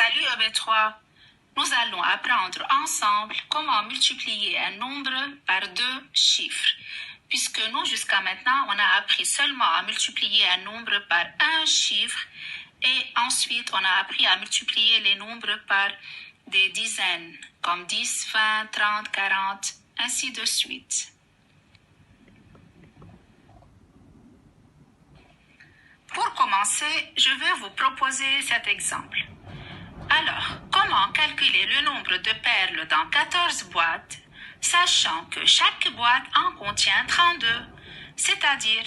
Salut EB3. Nous allons apprendre ensemble comment multiplier un nombre par deux chiffres. Puisque nous, jusqu'à maintenant, on a appris seulement à multiplier un nombre par un chiffre et ensuite on a appris à multiplier les nombres par des dizaines, comme 10, 20, 30, 40, ainsi de suite. Pour commencer, je vais vous proposer cet exemple. Alors, comment calculer le nombre de perles dans 14 boîtes, sachant que chaque boîte en contient 32, c'est-à-dire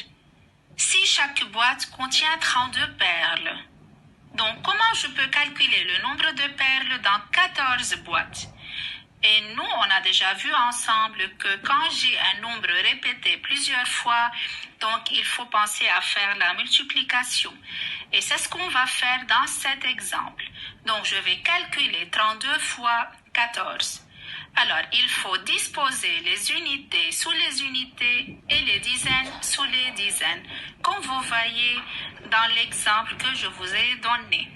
si chaque boîte contient 32 perles. Donc, comment je peux calculer le nombre de perles dans 14 boîtes? Et nous, on a déjà vu ensemble que quand j'ai un nombre répété plusieurs fois, donc il faut penser à faire la multiplication. Et c'est ce qu'on va faire dans cet exemple. Donc, je vais calculer 32 fois 14. Alors, il faut disposer les unités sous les unités et les dizaines sous les dizaines, comme vous voyez dans l'exemple que je vous ai donné.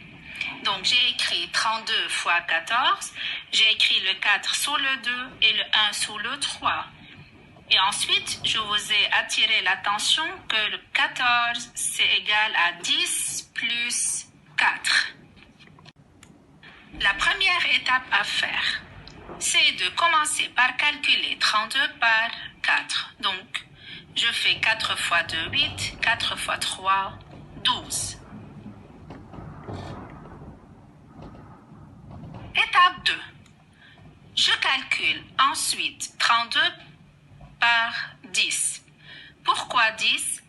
Donc, j'ai écrit 32 fois 14, j'ai écrit le 4 sous le 2 et le 1 sous le 3. Et ensuite, je vous ai attiré l'attention que le 14, c'est égal à 10 plus 4. La première étape à faire, c'est de commencer par calculer 32 par 4. Donc, je fais 4 fois 2, 8, 4 fois 3, 12. Étape 2. Je calcule ensuite 32 par 10. Pourquoi 10?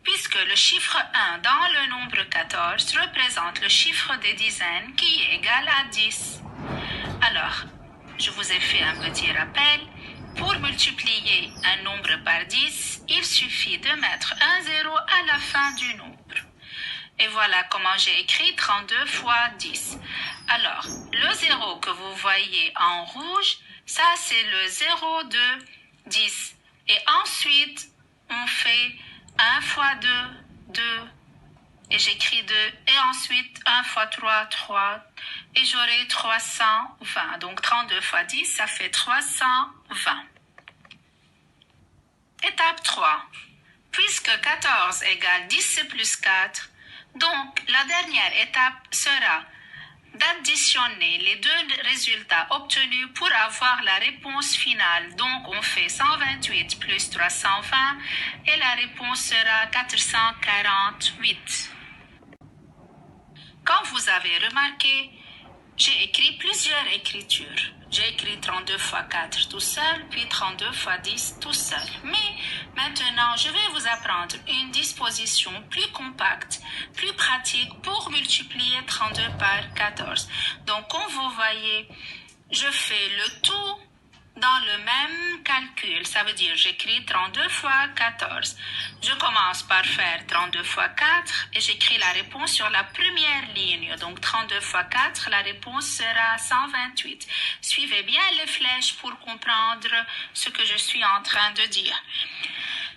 Puisque le chiffre 1 dans le nombre 14 représente le chiffre des dizaines qui est égal à 10. Alors, je vous ai fait un petit rappel. Pour multiplier un nombre par 10, il suffit de mettre un 0 à la fin du nombre. Et voilà comment j'ai écrit 32 fois 10. Alors, le 0 que vous voyez en rouge, ça c'est le 0 de 10. Et ensuite, on fait 1 fois 2, 2. Et j'écris 2. Et ensuite, 1 fois 3, 3. Et j'aurai 320. Donc, 32 fois 10, ça fait 320. Étape 3. Puisque 14 égale 10 plus 4, donc la dernière étape sera d'additionner les deux résultats obtenus pour avoir la réponse finale. Donc, on fait 128 plus 320 et la réponse sera 448. Comme vous avez remarqué, j'ai écrit plusieurs écritures. J'ai écrit 32 fois 4 tout seul, puis 32 fois 10 tout seul. Mais maintenant, je vais vous apprendre une disposition plus compacte, plus pratique pour multiplier 32 par 14. Donc, comme vous voyez, je fais le tout dans le même calcul. Ça veut dire j'écris 32 fois 14. Je commence par faire 32 fois 4 et j'écris la réponse sur la première ligne. Donc 32 fois 4, la réponse sera 128. Suivez bien les flèches pour comprendre ce que je suis en train de dire.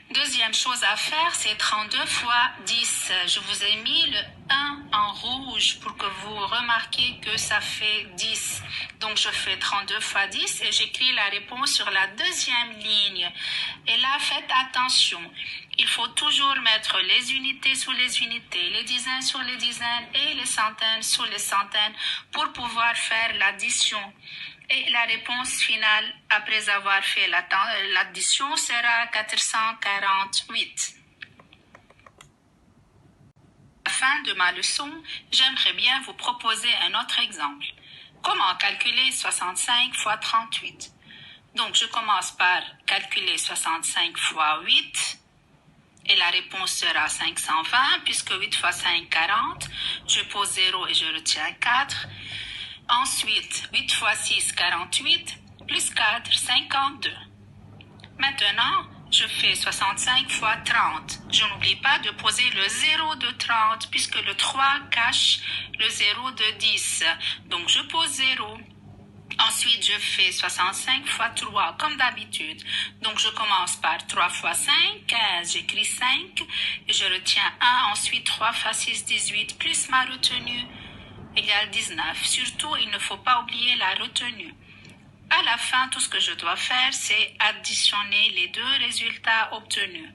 Deuxième chose à faire, c'est 32 fois 10. Je vous ai mis le 1 en rouge pour que vous remarquiez que ça fait 10. Donc, je fais 32 fois 10 et j'écris la réponse sur la deuxième ligne. Et là, faites attention. Il faut toujours mettre les unités sous les unités, les dizaines sur les dizaines et les centaines sous les centaines pour pouvoir faire l'addition. Et la réponse finale, après avoir fait l'addition, sera 448. À la fin de ma leçon, j'aimerais bien vous proposer un autre exemple. Comment calculer 65 fois 38? Donc, je commence par calculer 65 fois 8. Et la réponse sera 520, puisque 8 fois 5, 40. Je pose 0 et je retiens 4. Ensuite, 8 fois 6, 48, plus 4, 52. Maintenant, je fais 65 fois 30. Je n'oublie pas de poser le 0 de 30, puisque le 3 cache le 0 de 10. Donc, je pose 0. Ensuite, je fais 65 fois 3, comme d'habitude. Donc, je commence par 3 fois 5, 15. J'écris 5 et je retiens 1. Ensuite, 3 fois 6, 18, plus ma retenue, égale égale 19. Surtout, il ne faut pas oublier la retenue. À la fin, tout ce que je dois faire, c'est additionner les deux résultats obtenus.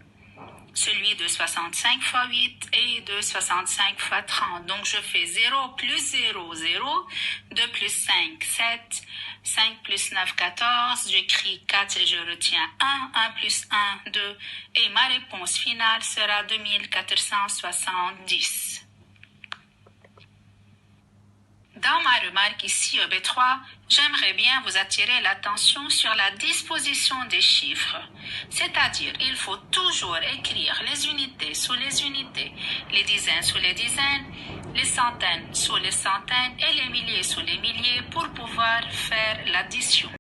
Celui de 65 fois 8 et de 65 fois 30. Donc, je fais 0 plus 0, 0. 2 plus 5, 7. 5 plus 9, 14. J'écris 4 et je retiens 1. 1 plus 1, 2. Et ma réponse finale sera 2470. Dans ma remarque ici au B3, j'aimerais bien vous attirer l'attention sur la disposition des chiffres. C'est-à-dire, il faut toujours écrire les unités sous les unités, les dizaines sous les dizaines, les centaines sous les centaines et les milliers sous les milliers pour pouvoir faire l'addition.